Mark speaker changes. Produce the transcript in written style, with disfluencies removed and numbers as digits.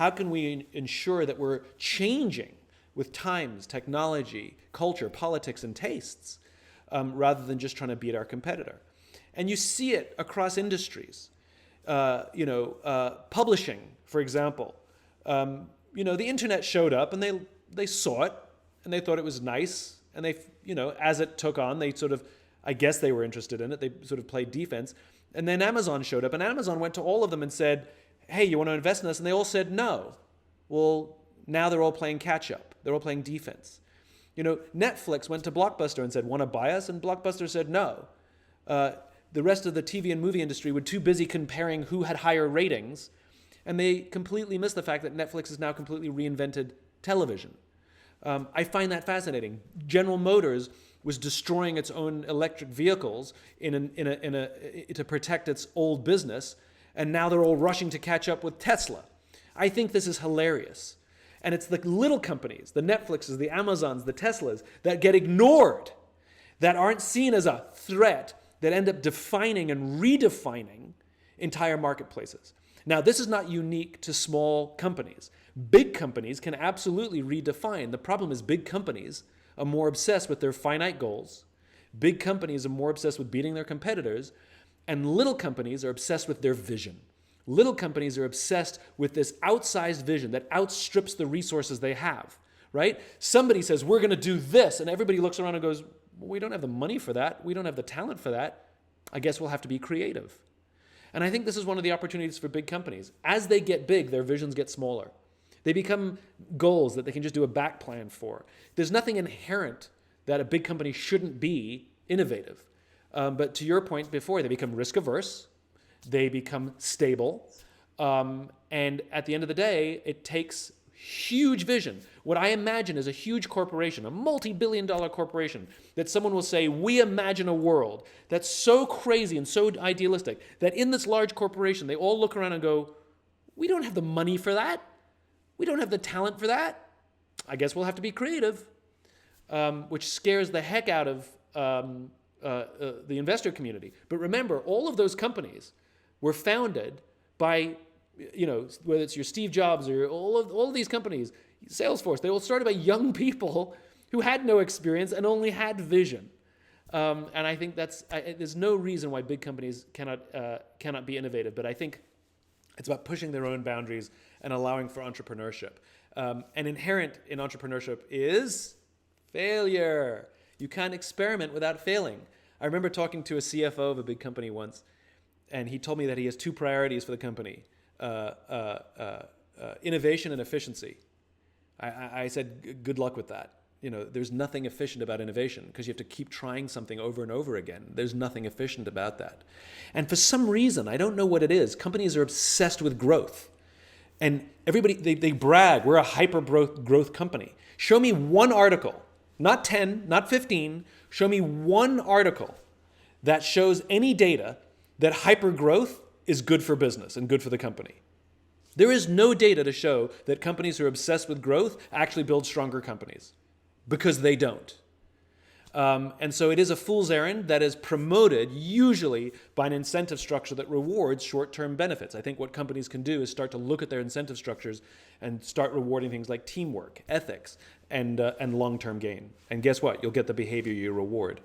Speaker 1: How can we ensure that we're changing with times, technology, culture, politics, and tastes, rather than just trying to beat our competitor? And you see it across industries. Publishing, for example. The internet showed up, and they saw it, and they thought it was nice, and they, as it took on, they sort of, I guess they were interested in it. They sort of played defense. And then Amazon showed up, and Amazon went to all of them and said, hey, you want to invest in us? And they all said no. Well, now they're all playing catch up. They're all playing defense. Netflix went to Blockbuster and said, want to buy us? And Blockbuster said no. The rest of the TV and movie industry were too busy comparing who had higher ratings, and they completely missed the fact that Netflix has now completely reinvented television. I find that fascinating. General Motors was destroying its own electric vehicles to protect its old business, and now they're all rushing to catch up with Tesla. I think this is hilarious. And it's the little companies, the Netflixes, the Amazons, the Teslas, that get ignored, that aren't seen as a threat, that end up defining and redefining entire marketplaces. Now, this is not unique to small companies. Big companies can absolutely redefine. The problem is big companies are more obsessed with their finite goals. Big companies are more obsessed with beating their competitors. And little companies are obsessed with their vision. Little companies are obsessed with this outsized vision that outstrips the resources they have, right? Somebody says, we're going to do this, and everybody looks around and goes, well, we don't have the money for that. We don't have the talent for that. I guess we'll have to be creative. And I think this is one of the opportunities for big companies. As they get big, their visions get smaller. They become goals that they can just do a back plan for. There's nothing inherent that a big company shouldn't be innovative. But to your point before, they become risk averse. They become stable. And at the end of the day, it takes huge vision. What I imagine is a huge corporation, a multi-billion-dollar corporation, that someone will say, we imagine a world that's so crazy and so idealistic that in this large corporation, they all look around and go, we don't have the money for that. We don't have the talent for that. I guess we'll have to be creative, which scares the heck out of the investor community. But remember, all of those companies were founded by, whether it's your Steve Jobs or all of these companies, Salesforce, they all started by young people who had no experience and only had vision. And I think there's no reason why big companies cannot be innovative. But I think it's about pushing their own boundaries and allowing for entrepreneurship. And inherent in entrepreneurship is failure. You can't experiment without failing. I remember talking to a CFO of a big company once, and he told me that he has two priorities for the company, innovation and efficiency. I said, good luck with that. There's nothing efficient about innovation because you have to keep trying something over and over again. There's nothing efficient about that. And for some reason, I don't know what it is, companies are obsessed with growth. And everybody, they brag, we're a hyper-growth company. Show me one article, not 10, not 15, show me one article that shows any data that hyper-growth is good for business and good for the company. There is no data to show that companies who are obsessed with growth actually build stronger companies, because they don't. And so it is a fool's errand that is promoted usually by an incentive structure that rewards short-term benefits. I think what companies can do is start to look at their incentive structures and start rewarding things like teamwork, ethics, and long-term gain. And guess what? You'll get the behavior you reward.